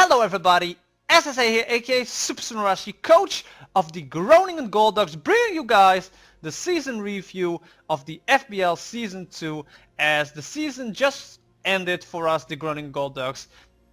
Hello everybody, SSA here, aka Super Sunarashi, coach of the Groningen Golducks, bringing you guys the season review of the FBL Season 2 as the season just ended for us, the Groningen Golducks,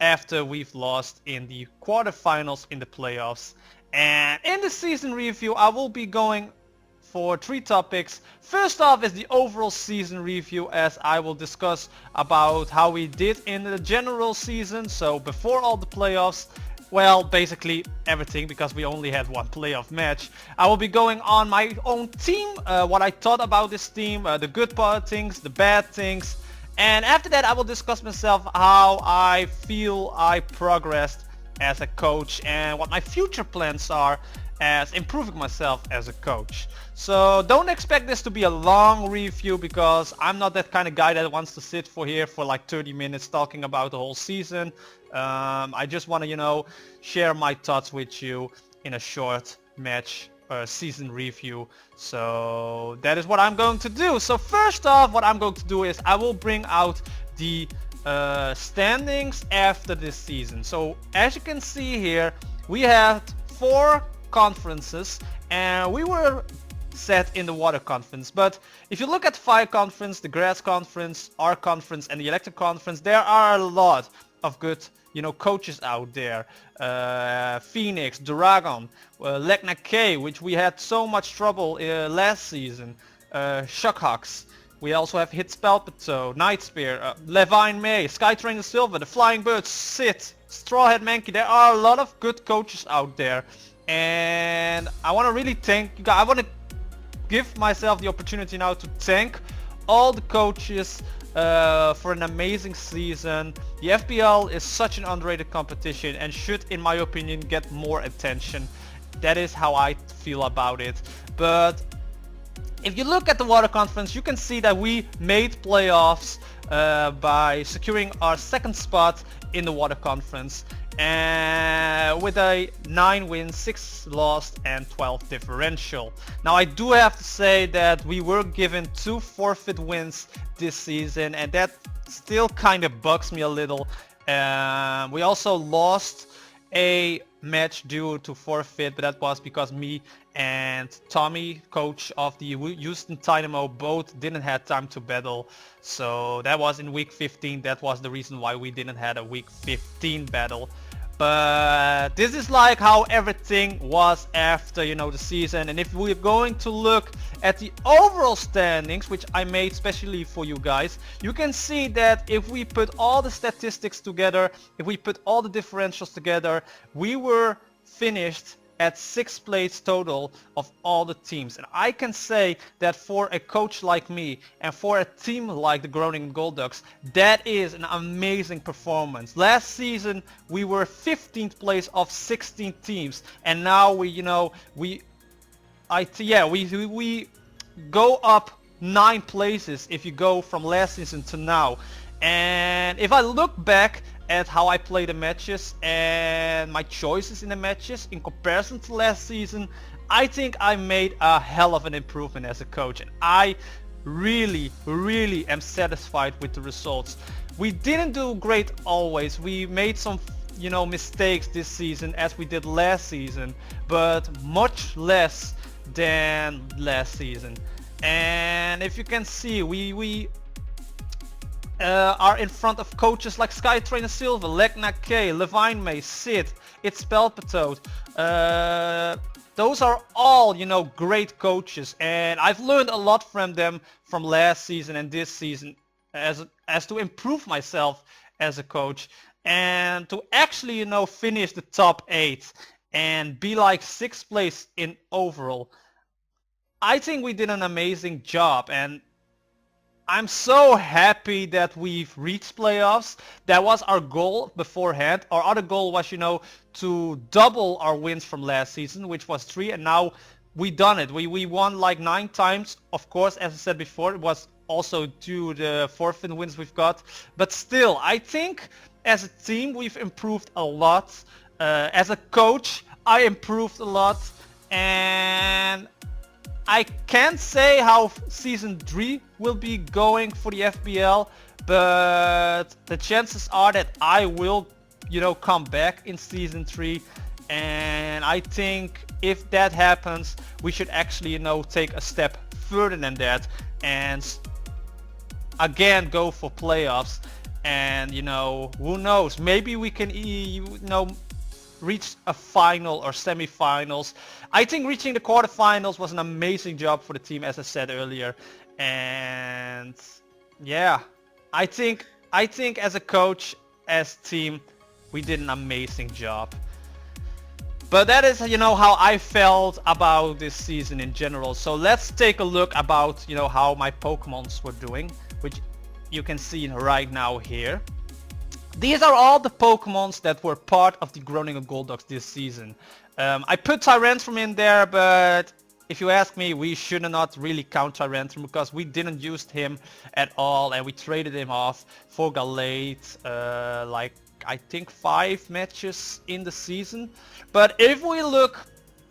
after we've lost in the quarterfinals in the playoffs. And in the season review I will be going for three topics. First off is the overall season review, as I will discuss about how we did in the general season, so before all the playoffs. Well, basically everything, because we only had one playoff match. I will be going on my own team, what I thought about this team, the good part things, the bad things, and after that I will discuss myself how I feel I progressed as a coach and what my future plans are as improving myself as a coach. So don't expect this to be a long review, because I'm not that kind of guy that wants to sit here for like 30 minutes talking about the whole season. I just want to, share my thoughts with you in a short match season review. So that is what I'm going to do. So first off, what I'm going to do is I will bring out the standings after this season. So as you can see here, we had 4 conferences and we were set in the water conference. But if you look at fire conference, the grass conference, our conference and the electric conference, there are a lot of good coaches out there. Phoenix, Dragon, Legna K, which we had so much trouble last season, Shockhawks. We also have Hit Spelpato, Night Spear, Levine May, Skytrainer Silver, the Flying Birds, Sid, Strawhead Mankey. There are a lot of good coaches out there, and I want to really thank you guys. I want to give myself the opportunity now to thank all the coaches for an amazing season. The FBL is such an underrated competition and should, in my opinion, get more attention. That is how I feel about it. But if you look at the water conference, you can see that we made playoffs by securing our second spot in the water conference, and with a 9 wins, 6 lost and 12 differential. Now I do have to say that we were given 2 forfeit wins this season, and that still kind of bugs me a little. We also lost a match due to forfeit, but that was because me and Tommy, coach of the Houston Dynamo, both didn't have time to battle. So that was in week 15. That was the reason why we didn't have a week 15 battle. But this is like how everything was after the season. And if we're going to look at the overall standings, which I made specially for you guys, you can see that if we put all the statistics together, if we put all the differentials together, we were finished at 6th place total of all the teams. And I can say that for a coach like me and for a team like the Groningen Golducks, that is an amazing performance. Last season we were 15th place of 16 teams, and now we go up 9 places if you go from last season to now. And if I look back at how I play the matches and my choices in the matches in comparison to last season, I think I made a hell of an improvement as a coach, and I really am satisfied with the results. We didn't do great always. We made some mistakes this season as we did last season, but much less than last season. And if you can see, we are in front of coaches like Skytrainer Silver, Legna K, Levine May, Sid, It's Spelpato. Those are all great coaches, and I've learned a lot from them from last season and this season as to improve myself as a coach, and to actually finish the top 8 and be like 6th place in overall. I think we did an amazing job, and I'm so happy that we've reached playoffs. That was our goal beforehand. Our other goal was, to double our wins from last season, which was 3, and now we done it. We won like 9 times. Of course, as I said before, it was also due to the forfeit wins we've got. But still, I think as a team we've improved a lot. As a coach, I improved a lot, and I can't say how season 3 will be going for the FBL, but the chances are that I will come back in Season 3. And I think if that happens, we should actually, take a step further than that and again go for playoffs. And who knows, maybe we can reach a final or semi-finals. I think reaching the quarterfinals was an amazing job for the team, as I said earlier. And yeah, I think as a coach, as team, we did an amazing job. But that is, how I felt about this season in general. So let's take a look about, how my Pokemons were doing, which you can see right now here. These are all the Pokemons that were part of the Groningen Golducks this season. I put Tyrantrum in there, but if you ask me, we should not really count Tyrantrum because we didn't use him at all, and we traded him off for Galate, like I think 5 matches in the season. But if we look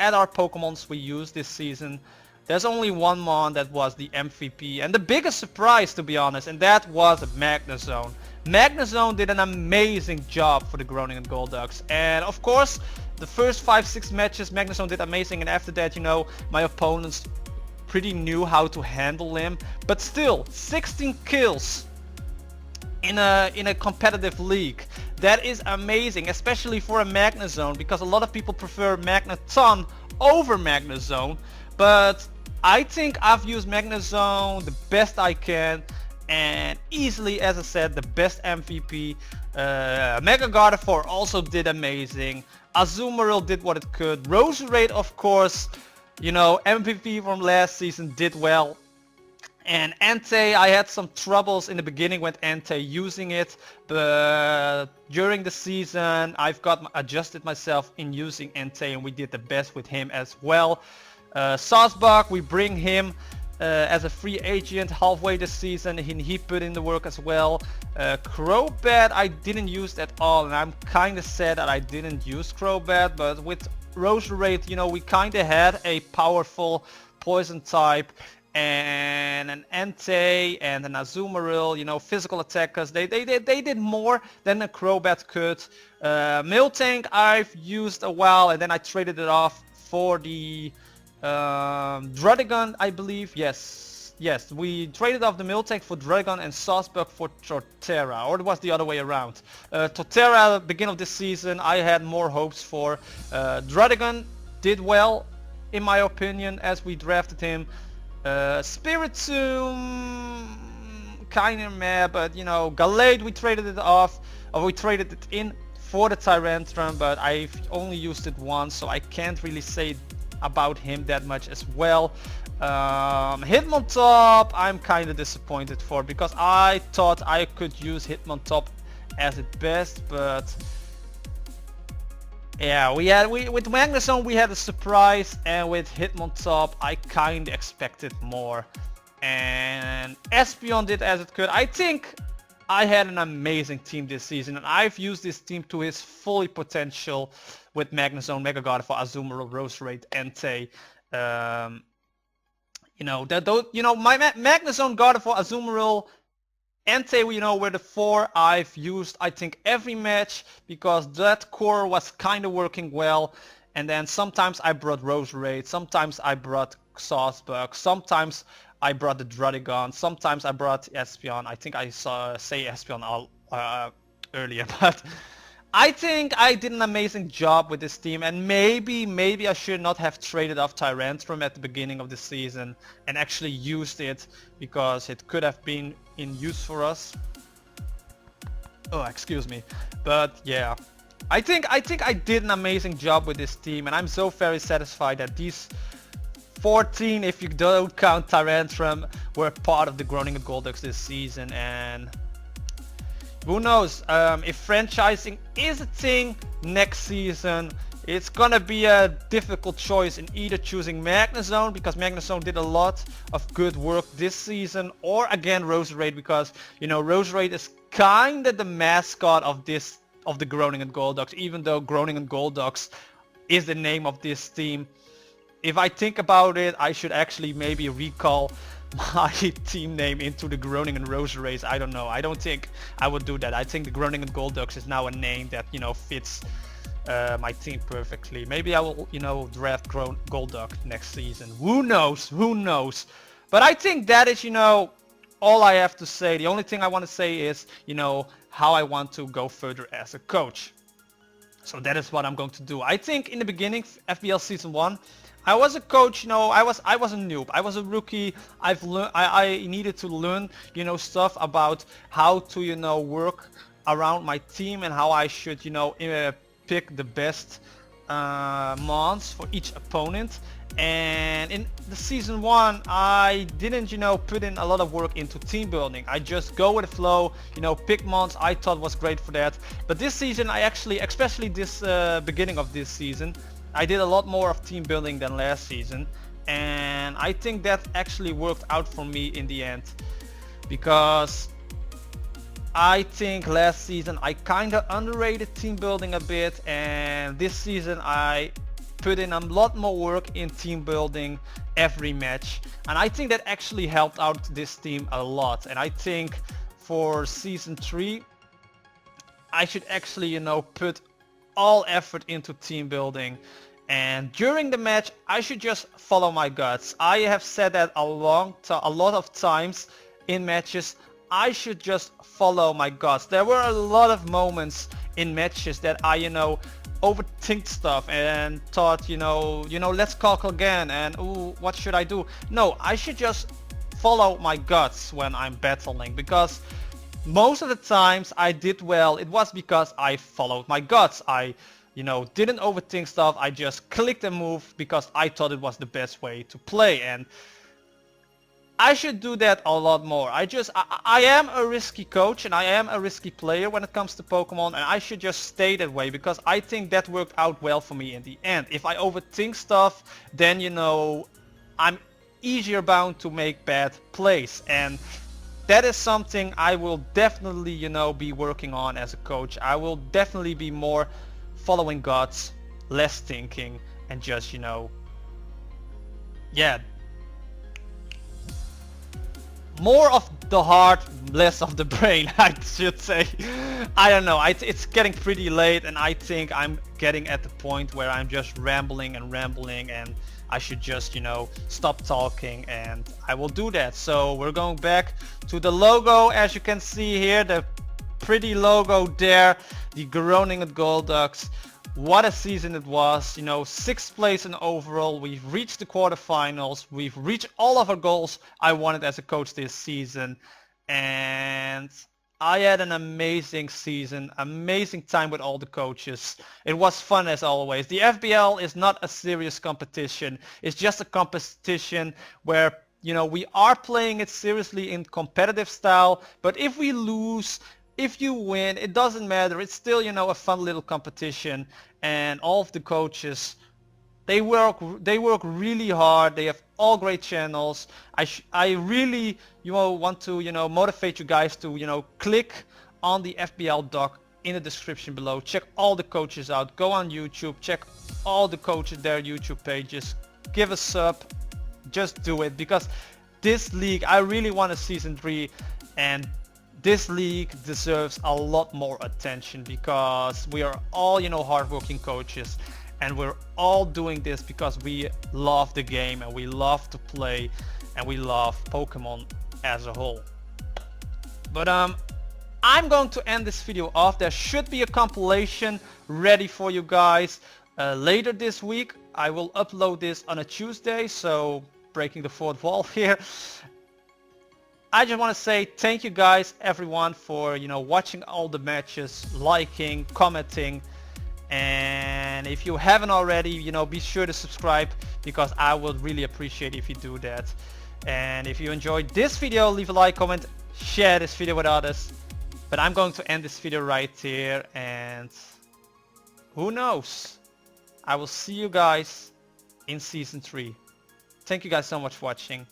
at our Pokemons we used this season, there's only one Mon that was the MVP, and the biggest surprise, to be honest, and that was Magnezone. Magnezone did an amazing job for the Groningen Golducks, and of course the first 5-6 matches Magnezone did amazing, and after that, my opponents pretty knew how to handle him. But still, 16 kills in a competitive league, that is amazing, especially for a Magnezone, because a lot of people prefer Magneton over Magnezone. But I think I've used Magnezone the best I can, and easily, as I said, the best MVP. Mega Gardevoir also did amazing. Azumarill did what it could. Roserade, of course, MVP from last season, did well. And Entei, I had some troubles in the beginning with Entei using it, but during the season I've adjusted myself in using Entei, and we did the best with him as well. Sawsbuck, we bring him as a free agent halfway this season, and he put in the work as well. Crobat I didn't use at all, and I'm kinda sad that I didn't use Crobat, but with Roserade, we kinda had a powerful poison type, and an Entei and an Azumarill, physical attackers, they did more than a Crobat could. Miltank I've used a while, and then I traded it off for the Druddigon, I believe. Yes, we traded off the Miltank for Druddigon and Sawsbuck for Torterra, or it was the other way around. Torterra, at the beginning of this season, I had more hopes for. Druddigon did well, in my opinion, as we drafted him. Spiritomb, kinda meh, but Galade, we traded it off, or we traded it in for the Tyrantrum, but I've only used it once, so I can't really say about him that much as well. Hitmontop, I'm kinda disappointed for, because I thought I could use Hitmontop as its best, but yeah, with Magnezone we had a surprise, and with Hitmontop I kinda expected more. And Espeon did as it could. I think I had an amazing team this season, and I've used this team to its full potential with Magnezone, Mega Gardevoir, Azumarill, Roserade, Entei. My Magnezone, Gardevoir, Azumarill, Entei, were the 4 I've used, I think, every match, because that core was kind of working well. And then sometimes I brought Roserade, sometimes I brought Sawsbuck, sometimes I brought the Druddigon, sometimes I brought Espeon. I think I say Espeon earlier, but I think I did an amazing job with this team, and maybe I should not have traded off Tyrantrum at the beginning of the season and actually used it, because it could have been in use for us. Oh, excuse me. But yeah, I think I did an amazing job with this team, and I'm so very satisfied that these 14, if you don't count Tyrantrum, were part of the Groningen Golducks this season. And who knows, if franchising is a thing next season, it's gonna be a difficult choice in either choosing Magnezone, because Magnezone did a lot of good work this season, or again Roserade, because Roserade is kinda the mascot of the Groningen Golducks, even though Groningen Golducks is the name of this team. If I think about it, I should actually maybe recall my team name into the Groningen Rose Race. I don't know. I don't think I would do that. I think the Groningen Golducks is now a name that, you know, fits my team perfectly. Maybe I will, you know, draft Golduck next season. Who knows? Who knows? But I think that is, you know, all I have to say. The only thing I want to say is, you know, how I want to go further as a coach. So that is what I'm going to do. I think in the beginning, FBL Season 1, I was a coach, you know, I was a noob. I was a rookie. I needed to learn, you know, stuff about how to, you know, work around my team and how I should, you know, pick the best mons for each opponent. And in the Season 1, I didn't, you know, put in a lot of work into team building. I just go with the flow, you know, pick mons I thought was great for that. But this season I actually, especially this beginning of this season, I did a lot more of team building than last season. And I think that actually worked out for me in the end. Because I think last season I kinda underrated team building a bit, and this season I put in a lot more work in team building every match, and I think that actually helped out this team a lot. And I think for Season 3 I should actually, you know, put all effort into team building, and during the match I should just follow my guts. I have said that a lot of times in matches. I should just follow my guts. There were a lot of moments in matches that I, you know, overthink stuff and thought, you know, let's calc again, and ooh, what should I do? No, I should just follow my guts when I'm battling, because most of the times I did well, it was because I followed my guts. I, you know, didn't overthink stuff. I just clicked a move because I thought it was the best way to play, and I should do that a lot more. I am a risky coach and I am a risky player when it comes to Pokemon, and I should just stay that way because I think that worked out well for me in the end. If I overthink stuff, then, you know, I'm easier bound to make bad plays, and that is something I will definitely, you know, be working on as a coach. I will definitely be more following guts, less thinking, and just, you know, yeah, more of the heart, less of the brain, I should say. I don't know, it's getting pretty late, and I think I'm getting at the point where I'm just rambling, and I should just, you know, stop talking, and I will do that. So we're going back to the logo. As you can see here, the pretty logo there, the Groningen Golducks. What a season it was, you know, 6th place in overall. We've reached the quarterfinals. We've reached all of our goals I wanted as a coach this season. And I had an amazing season, amazing time with all the coaches. It was fun as always. The FBL is not a serious competition. It's just a competition where, you know, we are playing it seriously in competitive style. But if we lose, if you win, it doesn't matter. It's still, you know, a fun little competition, and all of the coaches, they work really hard. They have all great channels. I really, you know, want to, you know, motivate you guys to, you know, click on the FBL doc in the description below. Check all the coaches out. Go on YouTube. Check all the coaches, their YouTube pages. Give a sub. Just do it, because this league, I really want a Season 3, and this league deserves a lot more attention, because we are all, you know, hardworking coaches, and we're all doing this because we love the game and we love to play and we love Pokemon as a whole. But I'm going to end this video off. There should be a compilation ready for you guys later this week. I will upload this on a Tuesday, so breaking the fourth wall here. I just want to say thank you guys, everyone, for, you know, watching all the matches, liking, commenting, and if you haven't already, you know, be sure to subscribe, because I would really appreciate if you do that. And if you enjoyed this video, leave a like, comment, share this video with others. But I'm going to end this video right here, and who knows? I will see you guys in Season 3. Thank you guys so much for watching.